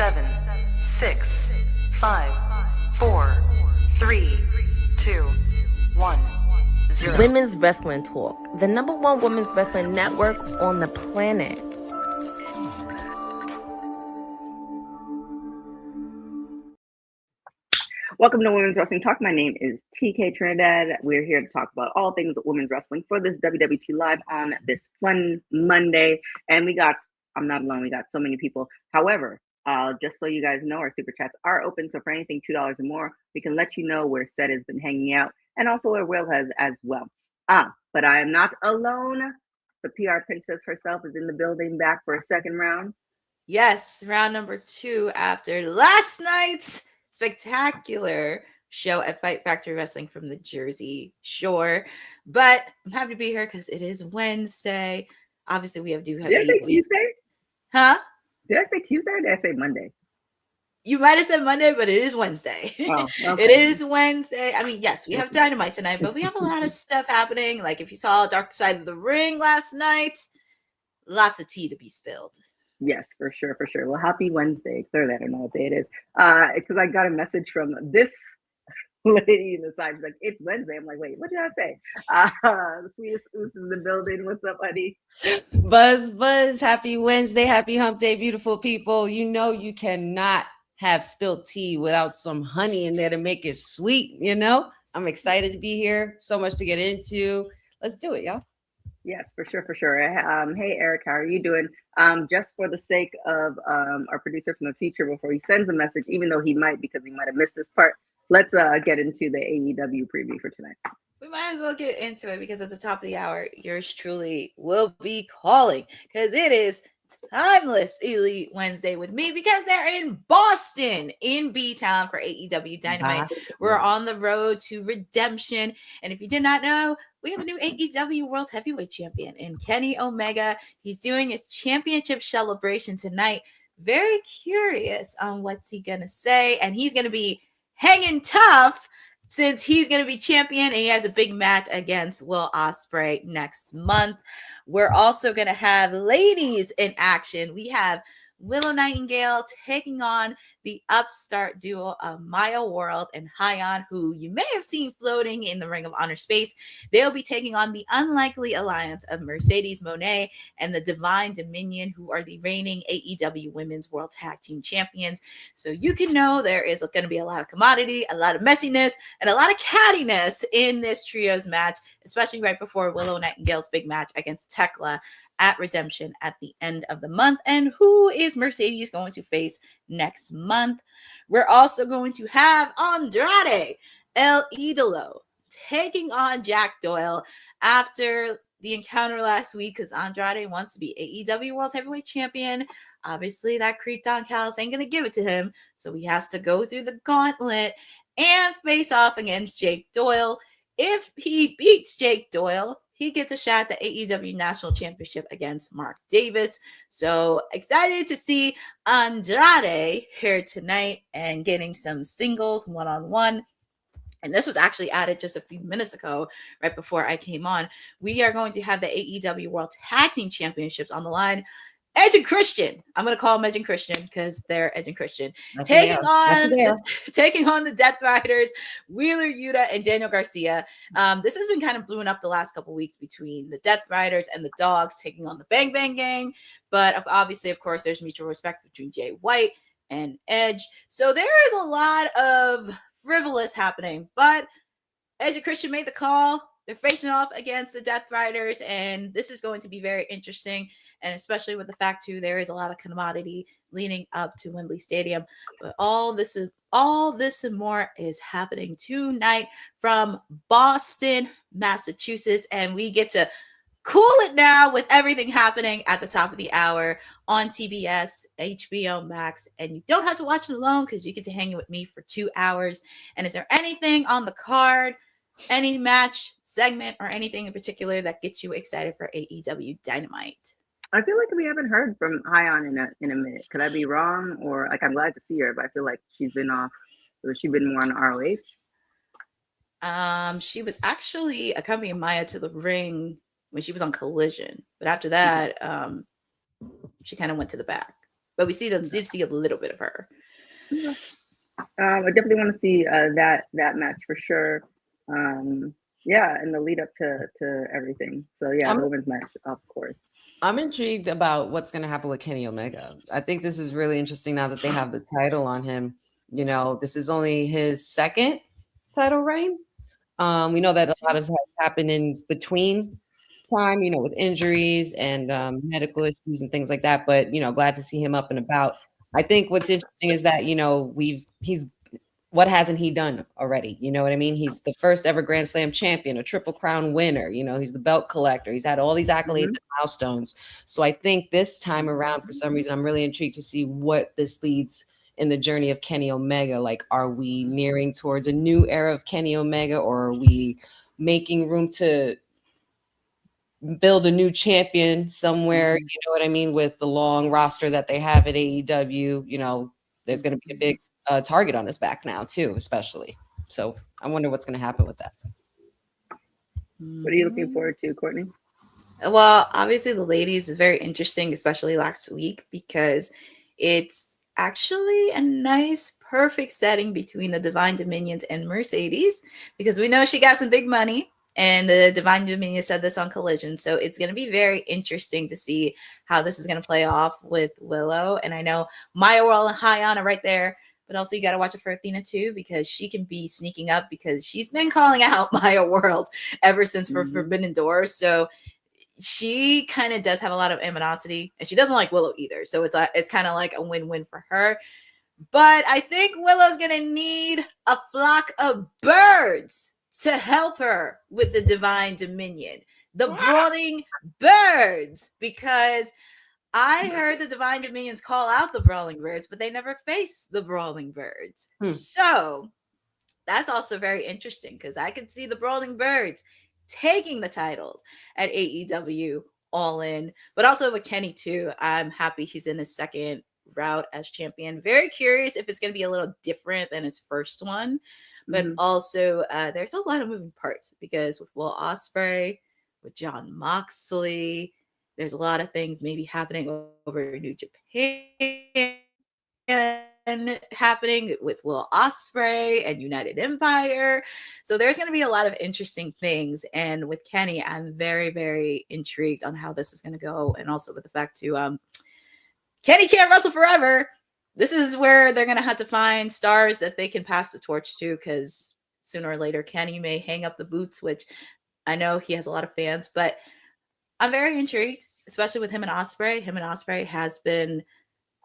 7, 6, 5, 4, 3, 2, 1, 0. Women's Wrestling Talk, the #1 women's wrestling network on the planet. Welcome to Women's Wrestling Talk. My name is TK Trinidad. We're here to talk about all things women's wrestling for this WWT Live on this fun Monday. And I'm not alone, we got so many people. However, just so you guys know, our super chats are open. So for anything $2 or more, we can let you know where Seth has been hanging out and also where Will has as well. But I am not alone. The PR princess herself is in the building, back for a second round. Yes, round number 2 after last night's spectacular show at Fight Factory Wrestling from the Jersey Shore. But I'm happy to be here because it is Wednesday. Obviously, we have Did I say Tuesday? Huh? Did I say Tuesday or did I say Monday? You might have said Monday, but it is Wednesday. Oh, okay. It is Wednesday. I mean, yes, we have Dynamite tonight, but we have a lot of stuff happening. Like if you saw Dark Side of the Ring last night, lots of tea to be spilled. Yes, for sure. Well, happy Wednesday. Clearly, I don't know what day it is. Because I got a message from this lady in the side. She's like, it's Wednesday. I'm like, wait, what did I say? The sweetest Oos is in the building. What's up, honey? Buzz. Happy Wednesday. Happy hump day, beautiful people. You know you cannot have spilled tea without some honey in there to make it sweet, you know? I'm excited to be here. So much to get into. Let's do it, y'all. Yes, for sure. Hey, Eric, how are you doing? Just for the sake of our producer from the future, before he sends a message, even though he might, because he might have missed this part, let's get into the AEW preview for tonight. We might as well get into it because at the top of the hour, yours truly will be calling because it is Timeless Elite Wednesday with me because they're in Boston, in B-Town for AEW Dynamite. We're on the road to redemption. And if you did not know, we have a new AEW World Heavyweight Champion in Kenny Omega. He's doing his championship celebration tonight. Very curious on what's he going to say. And he's going to be hanging tough since he's going to be champion and he has a big match against Will Ospreay next month. We're also going to have ladies in action. We have Willow Nightingale taking on the upstart duo of Maya World and Hyon, who you may have seen floating in the Ring of Honor space. They'll be taking on the unlikely alliance of Mercedes Moné and the Divine Dominion, who are the reigning AEW Women's World Tag Team Champions. So you can know there is going to be a lot of commodity, a lot of messiness, and a lot of cattiness in this trios match, especially right before Willow Nightingale's big match against Thekla at Redemption at the end of the month. And who is Mercedes going to face next month? We're also going to have Andrade El Idolo taking on Jack Doyle after the encounter last week because Andrade wants to be AEW World Heavyweight Champion. Obviously, that creep Don Callis ain't going to give it to him, so he has to go through the gauntlet and face off against Jake Doyle. If he beats Jake Doyle, he gets a shot at the AEW National Championship against Mark Davis. So excited to see Andrade here tonight and getting some singles one-on-one. And this was actually added just a few minutes ago, right before I came on. We are going to have the AEW World Tag Team Championships on the line. Edge and Christian. I'm going to call them Edge and Christian because they're Edge and Christian. Taking on the Death Riders, Wheeler Yuta and Daniel Garcia. This has been kind of blowing up the last couple weeks between the Death Riders and the Dogs taking on the Bang Bang Gang. But obviously, of course, there's mutual respect between Jay White and Edge. So there is a lot of frivolous happening. But Edge and Christian made the call. They're facing off against the Death Riders, and this is going to be very interesting, and especially with the fact, too, there is a lot of commodity leading up to Wembley Stadium. But all this and more is happening tonight from Boston, Massachusetts, and we get to cool it now with everything happening at the top of the hour on TBS, HBO Max, and you don't have to watch it alone because you get to hang with me for 2 hours. And is there anything on the card, any match, segment, or anything in particular that gets you excited for AEW Dynamite? I feel like we haven't heard from Hyon in a minute. Could I be wrong? Or like I'm glad to see her, but I feel like she's been off. Or she's been more on ROH. She was actually accompanying Maya to the ring when she was on Collision, but after that, she kind of went to the back. but we did see a little bit of her. I definitely want to see that match for sure. Yeah, and the lead up to everything. So yeah, the women's match, of course. I'm intrigued about what's going to happen with Kenny Omega. I think this is really interesting now that they have the title on him. You know, this is only his second title reign. We know that a lot has happened in between time, you know, with injuries and medical issues and things like that. But, you know, glad to see him up and about. I think what's interesting is that, you know, what hasn't he done already? You know what I mean? He's the first ever Grand Slam champion, a Triple Crown winner. You know, he's the belt collector. He's had all these accolades and milestones. So I think this time around, for some reason, I'm really intrigued to see what this leads in the journey of Kenny Omega. Like, are we nearing towards a new era of Kenny Omega, or are we making room to build a new champion somewhere? You know what I mean? With the long roster that they have at AEW, you know, there's going to be a big target on his back now too, especially. So I wonder what's going to happen with that. What are you looking forward to, Courtney? Well, obviously the ladies is very interesting, especially last week, because it's actually a nice, perfect setting between the Divine Dominions and Mercedes, because we know she got some big money. And the Divine Dominion said this on Collision. So it's going to be very interesting to see how this is going to play off with Willow. And I know Maya World and Hayana right there. But also you got to watch it for Athena too, because she can be sneaking up, because she's been calling out Maya World ever since for Forbidden Door. So she kind of does have a lot of animosity, and she doesn't like Willow either. So it's kind of like a win-win for her. But I think Willow's going to need a flock of birds to help her with the Divine Dominion, the Brawling Birds, because I heard the Divine Dominions call out the Brawling Birds, but they never face the Brawling Birds. So that's also very interesting, because I could see the Brawling Birds taking the titles at AEW All In, but also with Kenny too. I'm happy he's in his second route as champion. Very curious if it's going to be a little different than his first one. But also, there's a lot of moving parts, because with Will Ospreay, with Jon Moxley, there's a lot of things maybe happening over New Japan, happening with Will Ospreay and United Empire. So there's going to be a lot of interesting things. And with Kenny, I'm very, very intrigued on how this is going to go. And also with the fact too, Kenny can't wrestle forever. This is where they're going to have to find stars that they can pass the torch to, because sooner or later, Kenny may hang up the boots, which I know he has a lot of fans, but I'm very intrigued, especially with him and Ospreay. Him and Ospreay has been,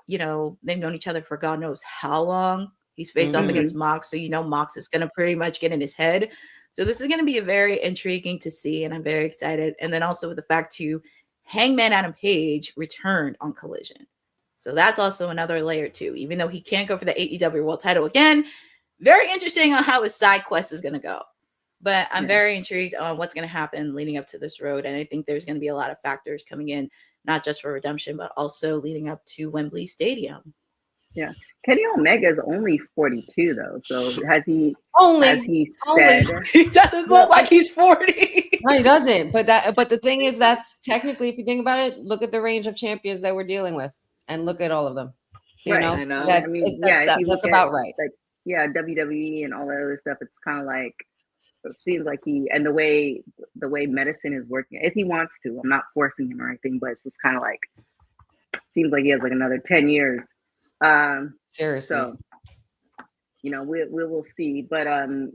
you know, they've known each other for God knows how long. He's faced off against Mox, so you know Mox is going to pretty much get in his head. So this is going to be very intriguing to see, and I'm very excited. And then also with the fact too, Hangman Adam Page returned on Collision. So that's also another layer too. Even though he can't go for the AEW World title again, very interesting on how his side quest is going to go. But I'm very intrigued on what's going to happen leading up to this road. And I think there's going to be a lot of factors coming in, not just for Redemption, but also leading up to Wembley Stadium. Yeah. Kenny Omega is only 42 though. So has he said he doesn't look like he's 40. No, he doesn't. But the thing is, that's technically, if you think about it, look at the range of champions that we're dealing with, and look at all of them. You know, I know. That, I mean, that's about right. Like, WWE and all that other stuff. It's kind of like, it seems like and the way medicine is working, if he wants to, I'm not forcing him or anything, but it's just kind of like, seems like he has like another 10 years. Seriously. So, you know, we will see. But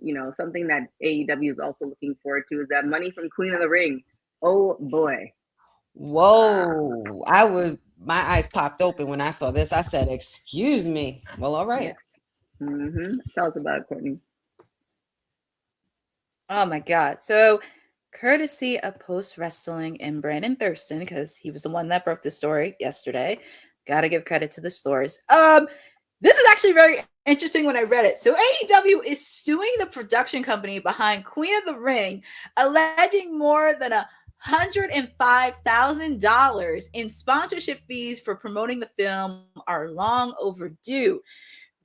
you know, something that AEW is also looking forward to is that money from Queen of the Ring. Oh boy. Whoa. My eyes popped open when I saw this. I said, excuse me. Well, all right. Yeah. Tell us about it, Courtney. Oh my God. So courtesy of Post Wrestling and Brandon Thurston, because he was the one that broke the story yesterday. Gotta give credit to the source. This is actually very interesting when I read it. So AEW is suing the production company behind Queen of the Ring, alleging more than $105,000 in sponsorship fees for promoting the film are long overdue.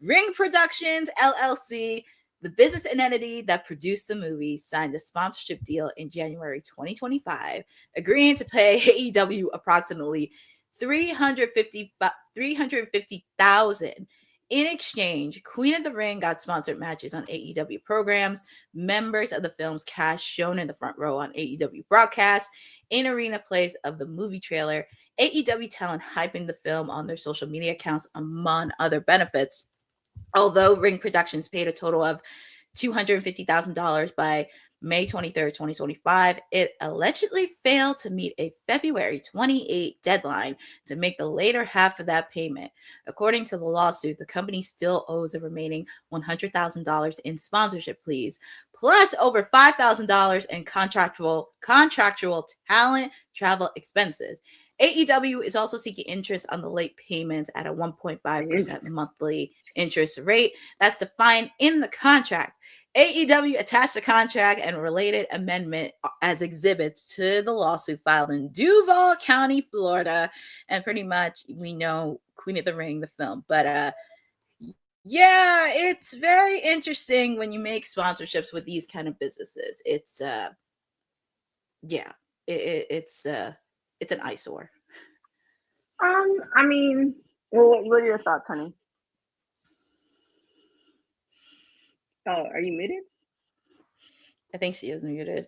Ring Productions, LLC, the business entity that produced the movie, signed a sponsorship deal in January 2025, agreeing to pay AEW approximately $350,000. In exchange, Queen of the Ring got sponsored matches on AEW programs, members of the film's cast shown in the front row on AEW broadcasts, in-arena plays of the movie trailer, AEW talent hyping the film on their social media accounts, among other benefits. Although Ring Productions paid a total of $250,000 by May 23rd, 2025, it allegedly failed to meet a February 28 deadline to make the later half of that payment. According to the lawsuit, the company still owes a remaining $100,000 in sponsorship fees, plus over $5,000 in contractual talent travel expenses. AEW is also seeking interest on the late payments at a 1.5% monthly interest rate that's defined in the contract. AEW attached the contract and related amendment as exhibits to the lawsuit filed in Duval County, Florida. And pretty much we know Queen of the Ring, the film. But yeah, it's very interesting when you make sponsorships with these kind of businesses. It's it's an eyesore. I mean, well, what are your thoughts, honey? Oh, are you muted? I think she is muted.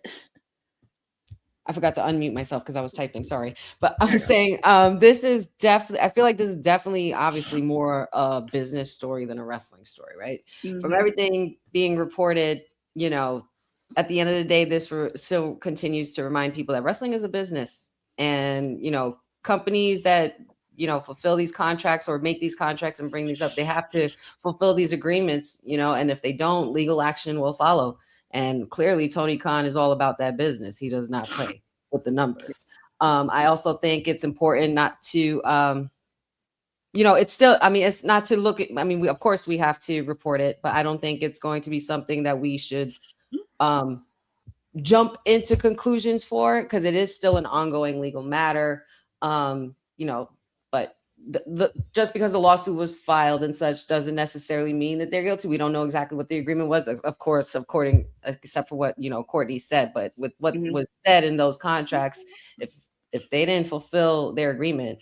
I forgot to unmute myself because I was typing. Sorry. But I'm saying this is definitely, I feel like this is definitely obviously more a business story than a wrestling story, right? Mm-hmm. From everything being reported, you know, at the end of the day, this still continues to remind people that wrestling is a business. And, you know, companies that, you know, fulfill these contracts or make these contracts and bring these up, they have to fulfill these agreements, you know, and if they don't, legal action will follow. And clearly Tony Khan is all about that business. He does not play with the numbers. I also think it's important not to, you know, it's still, I mean, it's not to look at, I mean, of course we have to report it, but I don't think it's going to be something that we should jump into conclusions for, because it is still an ongoing legal matter. You know, but just because the lawsuit was filed and such doesn't necessarily mean that they're guilty. We don't know exactly what the agreement was, of course, according, except for what, you know, Courtney said, but with what was said in those contracts, if they didn't fulfill their agreement,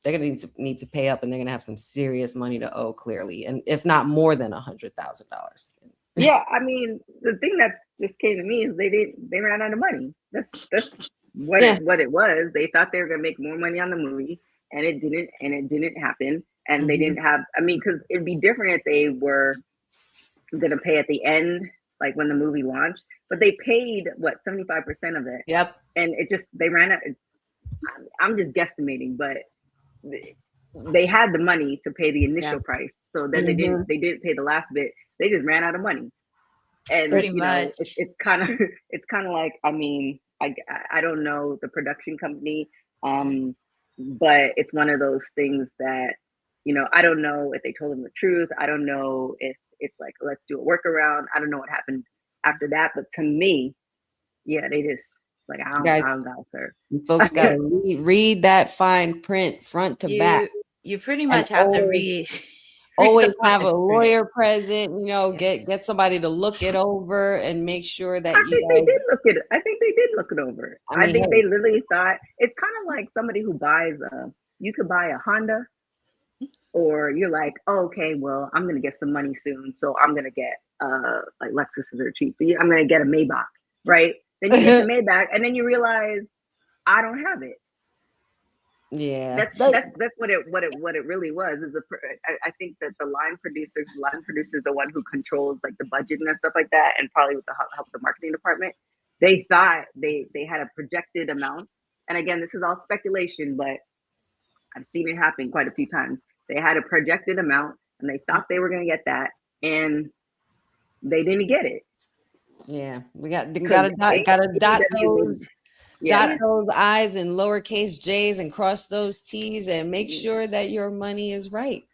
they're going to need to pay up, and they're going to have some serious money to owe, clearly, and if not more than $100,000. Yeah, I mean, the thing that just came to me is they ran out of money. That's what it was. They thought they were going to make more money on the movie, and it didn't happen. And they didn't have, I mean, because it'd be different if they were going to pay at the end, like when the movie launched, but they paid 75% of it. Yep. And it just, they ran out. I'm just guesstimating, but they had the money to pay the initial price. So then they didn't pay the last bit. They just ran out of money. And pretty you much, know, it's kind of like, I mean, I don't know the production company, but it's one of those things that, you know, I don't know if they told them the truth. I don't know if it's like, let's do a workaround. I don't know what happened after that, but to me, yeah, they just like, I don't know, sir. Folks got to read that fine print front to back. You pretty much have to read. Always have a lawyer present, you know, get somebody to look it over and make sure that I think they did look it over. I think they literally thought, it's kind of like somebody who buys you could buy a Honda, or you're like, oh, okay, well, I'm gonna get some money soon, so I'm gonna get like Lexuses are cheap, but I'm gonna get a Maybach, right? Then you get the Maybach, and then you realize I don't have it. Yeah, that's what it really was. I think that the line producer is the one who controls like the budget and stuff like that, and probably with the help of the marketing department. They thought they had a projected amount, and again, this is all speculation, but I've seen it happen quite a few times. They had a projected amount, and they thought they were going to get that, and they didn't get it. Yeah, we gotta dot those. Dot those I's and lowercase J's and cross those T's and make sure that your money is right.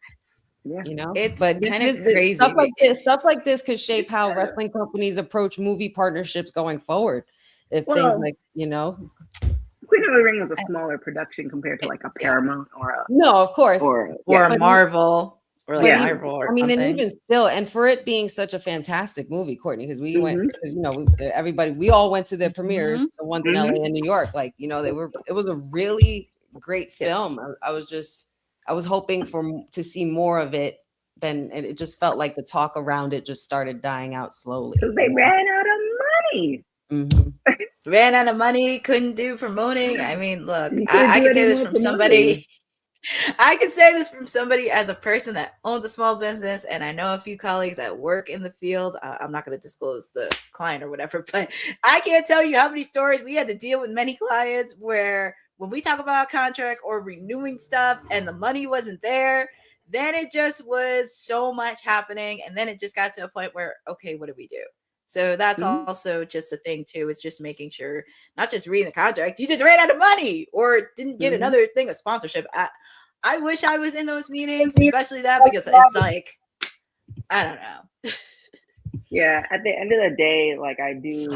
Yeah, you know, it's kind of crazy. Stuff like this could shape how wrestling companies approach movie partnerships going forward. If things like, you know, Queen of the Ring was a smaller production compared to like a Paramount or a of course, or a Marvel. Or like I mean, and even still, and for it being such a fantastic movie, Courtney, because we went, because you know, we all went to the premieres, the ones in LA and New York. Like, you know, it was a really great film. I was hoping to see more of it. Then it just felt like the talk around it just started dying out slowly. Because they ran out of money. Mm-hmm. Ran out of money, couldn't do promoting. I mean, look, You couldn't I do can say any this more from somebody. promoting. I can say this from somebody as a person that owns a small business, and I know a few colleagues that work in the field. I'm not going to disclose the client or whatever, but I can't tell you how many stories we had to deal with many clients where when we talk about contract or renewing stuff and the money wasn't there, then it just was so much happening. And then it just got to a point where, okay, what do we do? So that's also just a thing too. It's just making sure, not just reading the contract, you just ran out of money or didn't get another thing of sponsorship. I wish I was in those meetings, especially that, because it's like, I don't know. Yeah, at the end of the day, like I do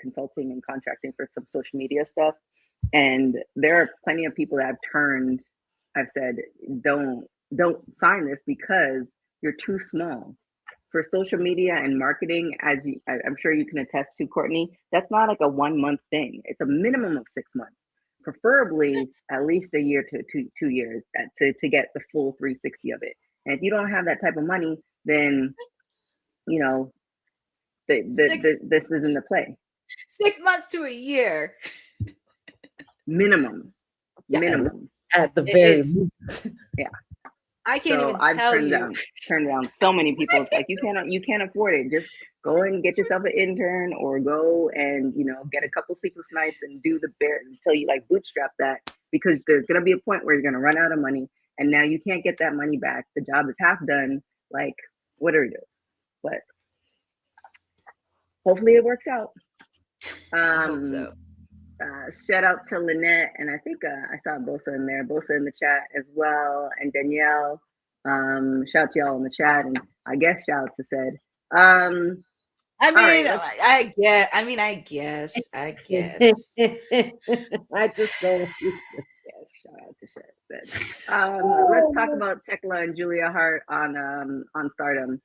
consulting and contracting for some social media stuff, and there are plenty of people that I've said, don't sign this because you're too small. For social media and marketing, I'm sure you can attest to, Courtney, that's not like a 1 month thing. It's a minimum of 6 months, preferably at least a year to 2 years to get the full 360 of it. And if you don't have that type of money, then you know this isn't the play. 6 months to a year, minimum. At the very least. Yeah. I can't even I've tell turned down so many people. It's like you can't afford it. Just go and get yourself an intern, or go and get a couple sleepless nights and do the bare until you like bootstrap that, because there's gonna be a point where you're gonna run out of money, and now you can't get that money back. The job is half done. Like, what are we doing? But hopefully it works out. I hope so. Shout out to Lynette, and I think I saw Bosa in there, Bosa in the chat as well, and Danielle. Shout out to y'all in the chat, and I guess shout out to said. I mean, right, I guess. I just don't. Yes, shout out to Shed. Let's talk about Thekla and Julia Hart on Stardom.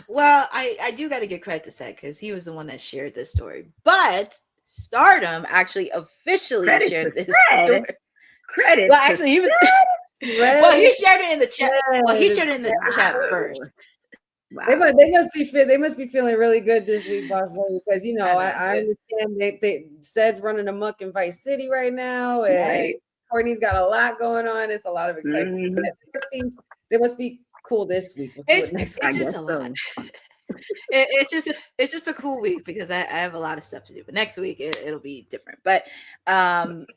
Well, I do got to give credit to Seth because he was the one that shared this story, but Stardom actually officially shared this story. Credit. Well, actually, he was. Well, he shared it in the chat. Well, he shared it in the chat first. Wow. They must be feeling really good this week, boss, because I understand they Sed's running amok in Vice City right now, and right. Courtney's got a lot going on. It's a lot of excitement. Mm-hmm. They must be cool this week. It's just a lot. It's just a cool week because I have a lot of stuff to do. But next week it'll be different. But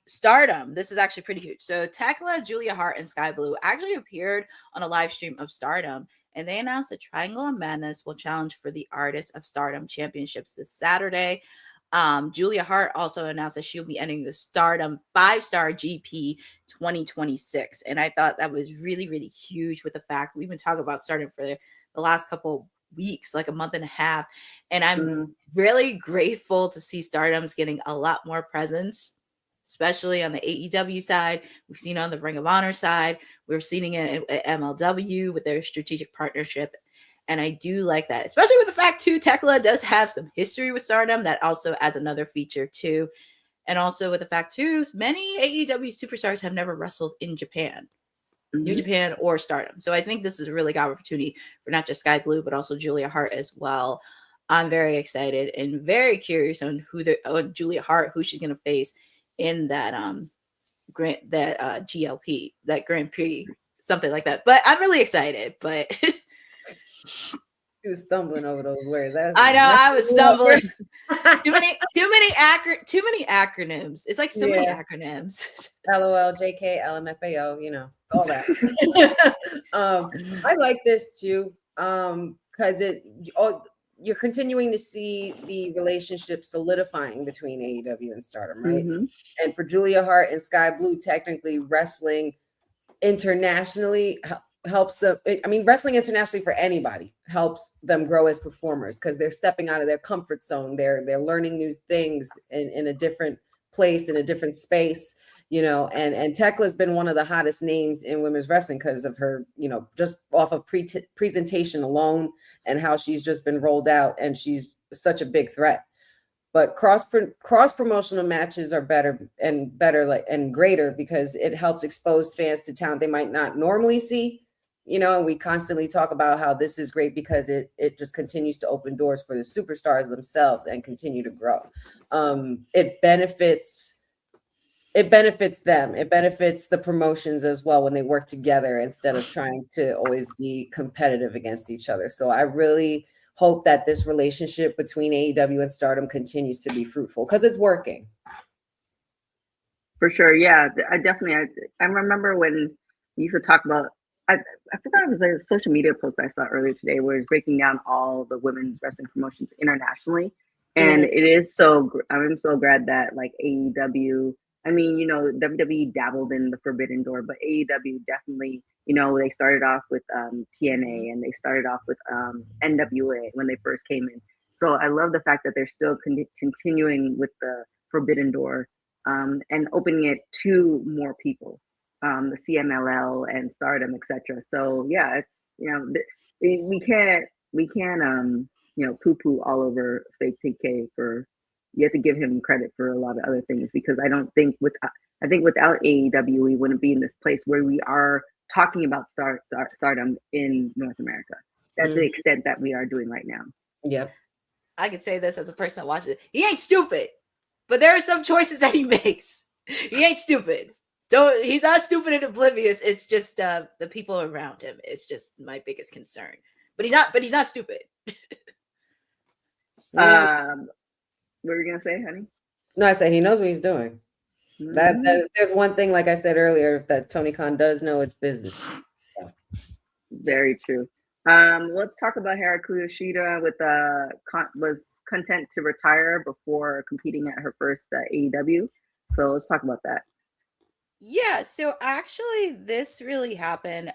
Stardom, this is actually pretty huge. So Thekla, Julia Hart, and Skye Blue actually appeared on a live stream of Stardom, and they announced that Triangle of Madness will challenge for the Artist of Stardom Championships this Saturday. Julia Hart also announced that she'll be entering the Stardom 5-star GP 2026. And I thought that was really, really huge with the fact we've been talking about Stardom for the last couple weeks, like a month and a half. And I'm really grateful to see Stardom's getting a lot more presence, especially on the AEW side. We've seen it on the Ring of Honor side. We're seeing it at MLW with their strategic partnership. And I do like that, especially with the fact, too, Thekla does have some history with Stardom. That also adds another feature, too. And also with the fact, too, many AEW superstars have never wrestled in Japan, New Japan, or Stardom. So I think this is a really good opportunity for not just Skye Blue, but also Julia Hart as well. I'm very excited and very curious on Julia Hart, who she's going to face in that GLP, that Grand Prix, something like that. But I'm really excited, but... She was stumbling over those words. I know, I was stumbling. too many acronyms. It's like so many acronyms. LOL, JK, LMFAO, all that. I like this too, because you're continuing to see the relationship solidifying between AEW and Stardom, right? Mm-hmm. And for Julia Hart and Skye Blue, technically wrestling internationally helps them. I mean, wrestling internationally for anybody helps them grow as performers because they're stepping out of their comfort zone. They're learning new things in a different place, in a different space, and Thekla's been one of the hottest names in women's wrestling because of her, just off of presentation alone and how she's just been rolled out, and she's such a big threat. But cross promotional matches are better and greater because it helps expose fans to talent they might not normally see. And we constantly talk about how this is great because it just continues to open doors for the superstars themselves and continue to grow. It benefits them. It benefits the promotions as well when they work together instead of trying to always be competitive against each other. So I really hope that this relationship between AEW and Stardom continues to be fruitful because it's working. For sure. Yeah, I remember when we used to talk about, I forgot, it was a social media post I saw earlier today where it's breaking down all the women's wrestling promotions internationally. And it is I'm so glad that like AEW, I mean, WWE dabbled in the Forbidden Door, but AEW definitely, they started off with TNA and they started off with NWA when they first came in. So I love the fact that they're still continuing with the Forbidden Door and opening it to more people, the CMLL and Stardom, etc. So yeah, it's we can't poo-poo all over fake TK for. You have to give him credit for a lot of other things because I think without AEW we wouldn't be in this place where we are talking about Stardom in North America. That's the extent that we are doing right now. Yep. I could say this as a person that watches it. He ain't stupid, but there are some choices that he makes. He ain't stupid. He's not stupid and oblivious. It's just the people around him. It's just my biggest concern. But he's not stupid. What were you gonna say, honey? No, I said he knows what he's doing. That there's one thing, like I said earlier, that Tony Khan does know, it's business. Yeah. Very true. Let's talk about Hikaru Shida was content to retire before competing at her first AEW. So let's talk about that. Yeah, so actually this really happened.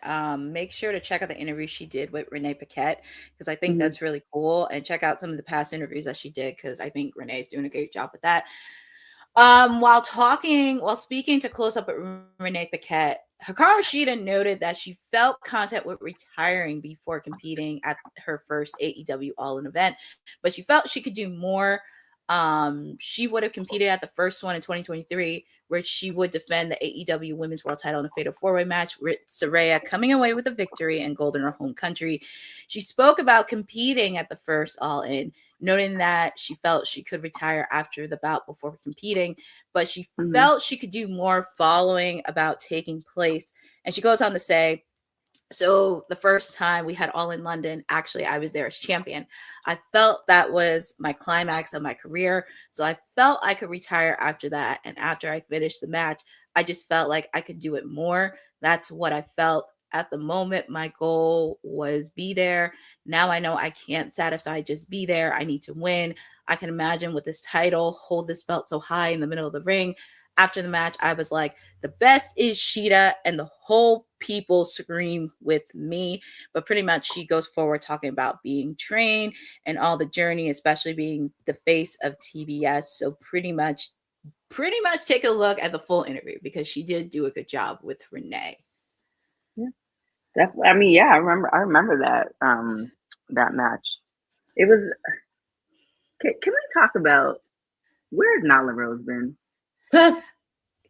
Make sure to check out the interview she did with Renee Paquette because I think that's really cool, and check out some of the past interviews that she did because I think Renee's doing a great job with that. While speaking to Close Up at Renee Paquette, Hikaru Shida noted that she felt content with retiring before competing at her first AEW All In event, but she felt she could do more. She would have competed at the first one in 2023, where she would defend the AEW Women's World Title in a fatal four-way match with Saraya coming away with a victory and gold in her home country. She spoke about competing at the first All In, noting that she felt she could retire after the bout before competing, but she felt she could do more following about taking place. And she goes on to say, so the first time we had All In London, actually, I was there as champion. I felt that was my climax of my career. So I felt I could retire after that. And after I finished the match, I just felt like I could do it more. That's what I felt at the moment. My goal was be there. Now I know I can't satisfy just be there. I need to win. I can imagine with this title, hold this belt so high in the middle of the ring. After the match, I was like, the best is Shida, and the whole people scream with me. But pretty much she goes forward talking about being trained and all the journey, especially being the face of TBS. So pretty much take a look at the full interview because she did do a good job with Renee. Yeah, I remember that that match. It was. Can we talk about where's Nyla Rose been?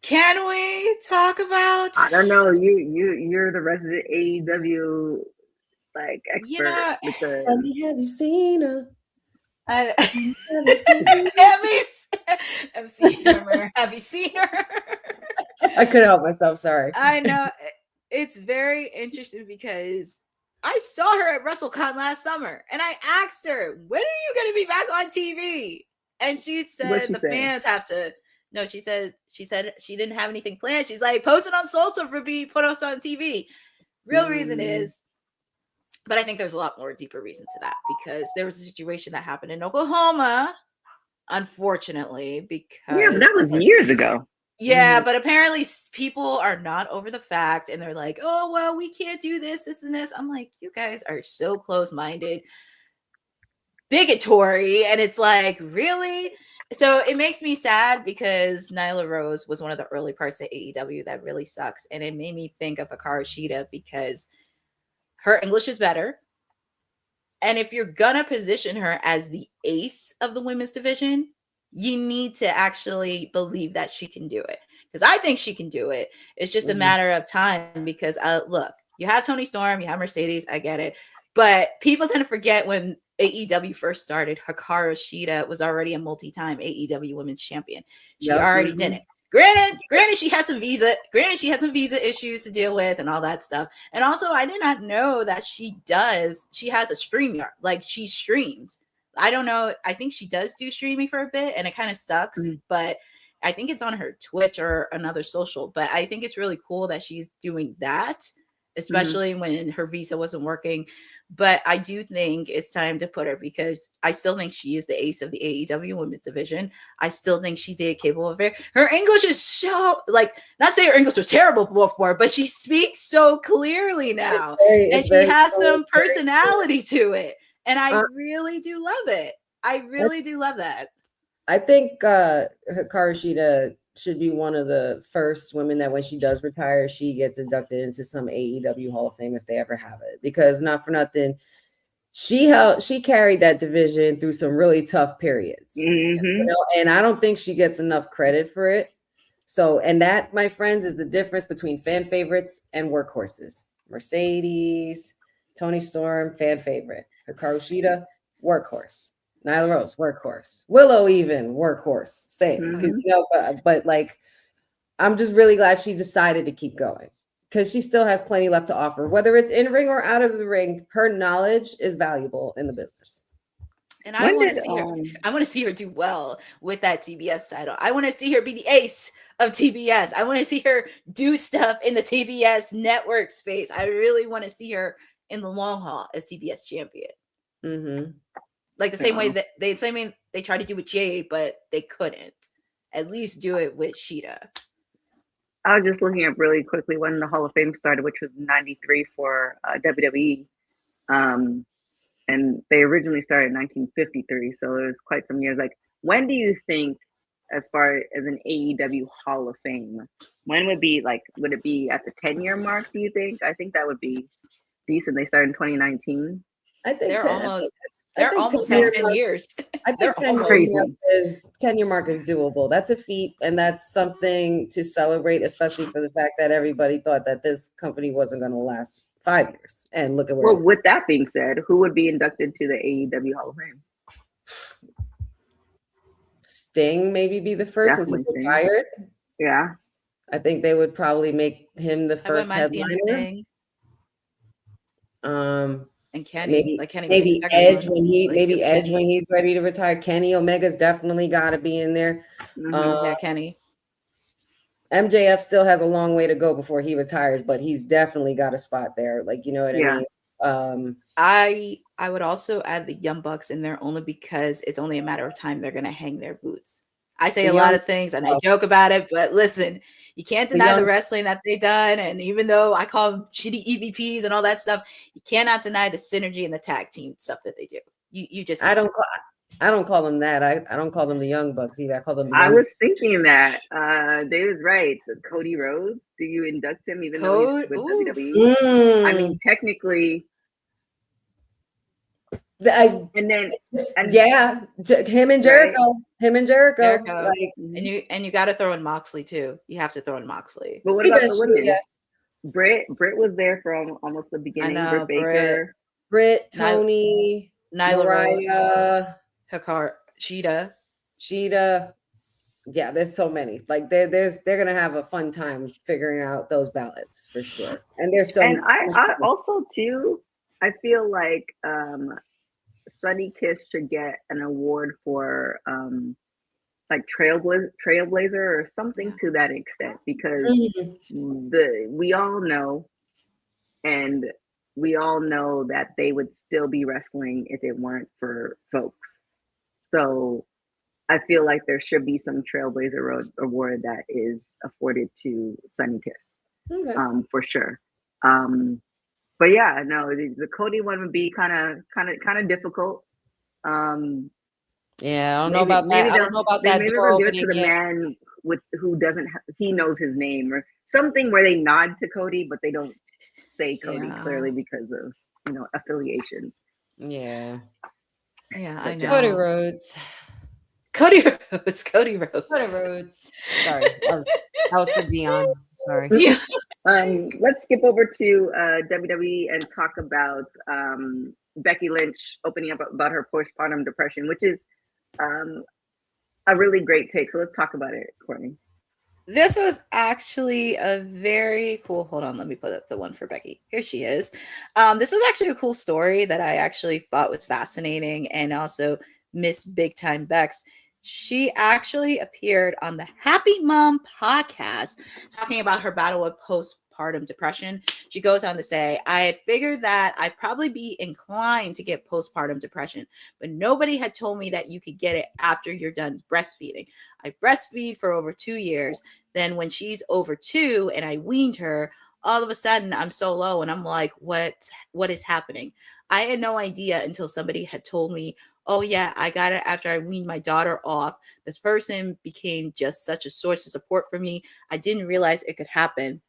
Can we talk about? I don't know. You're the resident AEW expert. Have you seen her? MC Hammer. Have you seen her? I couldn't help myself. Sorry. I know. It's very interesting because I saw her at WrestleCon last summer and I asked her, when are you going to be back on TV? And she said fans have to. No, she said she didn't have anything planned. She's like, post it on social for being put us on TV. Real reason is, but I think there's a lot more deeper reason to that because there was a situation that happened in Oklahoma, unfortunately, because but that was years ago. Yeah, but apparently people are not over the fact and they're like, oh, well, we can't do this and this. I'm like, you guys are so close-minded, bigotry. And it's like, really? So it makes me sad because Nyla Rose was one of the early parts of AEW that really sucks. And it made me think of Hikaru Shida because her English is better. And if you're going to position her as the ace of the women's division, you need to actually believe that she can do it. Because I think she can do it. It's just a matter of time. Because look, you have Toni Storm, you have Mercedes, I get it. But people tend to forget when AEW first started, Hikaru Shida was already a multi-time AEW Women's Champion. She already did it. Granted, she had some visa issues to deal with and all that stuff. And also, I did not know that she has a StreamYard. Like, she streams. I don't know. I think she does do streaming for a bit, and it kind of sucks, but I think it's on her Twitch or another social. But I think it's really cool that she's doing that, especially when her visa wasn't working. But I do think it's time to put her, because I still think she is the ace of the AEW women's division. I still think she's capable of it. Her English is so, like, not say her English was terrible before, but she speaks so clearly now. And she has some personality to it. And I really do love it. I really do love that. I think Hikaru Shida should be one of the first women that when she does retire, she gets inducted into some AEW Hall of Fame if they ever have it. Because not for nothing, she carried that division through some really tough periods. You know? And I don't think she gets enough credit for it. So, and that, my friends, is the difference between fan favorites and workhorses. Mercedes, Toni Storm, fan favorite. Hikaru Shida, workhorse. Nyla Rose, workhorse. Willow, even workhorse. Same. Because you know, but like, I'm just really glad she decided to keep going, because she still has plenty left to offer. Whether it's in ring or out of the ring, her knowledge is valuable in the business. And I want to see her. I want to see her do well with that TBS title. I want to see her be the ace of TBS. I want to see her do stuff in the TBS network space. I really want to see her in the long haul as TBS champion. Like the same way that they tried to do with Jade, but they couldn't. At least do it with Shida. I was just looking up really quickly when the Hall of Fame started, which was '93 for WWE. And they originally started in 1953, so it was quite some years. Like, when do you think, as far as an AEW Hall of Fame, when would it be at the 10-year mark, do you think? I think that would be decent. They started in 2019. I think they're almost at 10 years. I think 10-year mark is doable. That's a feat, and that's something to celebrate, especially for the fact that everybody thought that this company wasn't going to last 5 years. And look at where. Well, with that being said, who would be inducted to the AEW Hall of Fame? Sting maybe be the first, since he's retired. Yeah. I think they would probably make him the first headliner. And Kenny, maybe Edge when he's ready to retire. Kenny Omega's definitely got to be in there. Yeah, Kenny. MJF still has a long way to go before he retires, but he's definitely got a spot there. Like, you know what I mean? I would also add the Young Bucks in there, only because it's only a matter of time they're going to hang their boots. I say a lot of things and I joke about it, but listen, you can't deny the wrestling that they've done. And even though I call them shitty EVPs and all that stuff, you cannot deny the synergy and the tag team stuff that they do. You just can't. I don't call them that. I don't call them the Young Bucks either. I call them. I was thinking that. David's right. So Cody Rhodes, do you induct him even though he's with WWE? I mean, technically. Him and Jericho. Right. Him and Jericho. Like, and you got to throw in Moxley too. You have to throw in Moxley. But what about the women? Yes. Britt was there from almost the beginning. Britt Baker, Britt, Tony, Nyla, Hikaru, Shida. Yeah, there's so many. Like they're gonna have a fun time figuring out those ballots for sure. And there's so. And I also too, I feel like Sunny Kiss should get an award for like trailblazer or something to that extent, because we all know that they would still be wrestling if it weren't for folks. So I feel like there should be some trailblazer award that is afforded to Sunny Kiss, for sure. But yeah, no, the Cody one would be kind of difficult. Yeah, I don't know about that. I don't know about that. Maybe they'll give it to the man who doesn't. He knows his name or something, where they nod to Cody, but they don't say Cody clearly because of affiliations. Yeah, I know. Cody Rhodes. Cody Rhodes. Cody Rhodes. Cody Rhodes. Sorry, that was for Dion. Sorry. Yeah. Let's skip over to WWE and talk about Becky Lynch opening up about her postpartum depression, which is a really great take. So let's talk about it, Courtney. This was actually a very cool. Hold on, let me put up the one for Becky. Here she is. This was actually a cool story that I actually thought was fascinating, and also Miss Big Time Bex. She actually appeared on the Happy Mom podcast talking about her battle with postpartum depression. She goes on to say, I had figured that I'd probably be inclined to get postpartum depression, but nobody had told me that you could get it after you're done breastfeeding. I breastfeed for over 2 years. Then when she's over 2 and I weaned her, all of a sudden I'm so low and I'm like, what is happening? I had no idea until somebody had told me, oh yeah, I got it after I weaned my daughter off. This person became just such a source of support for me. I didn't realize it could happen.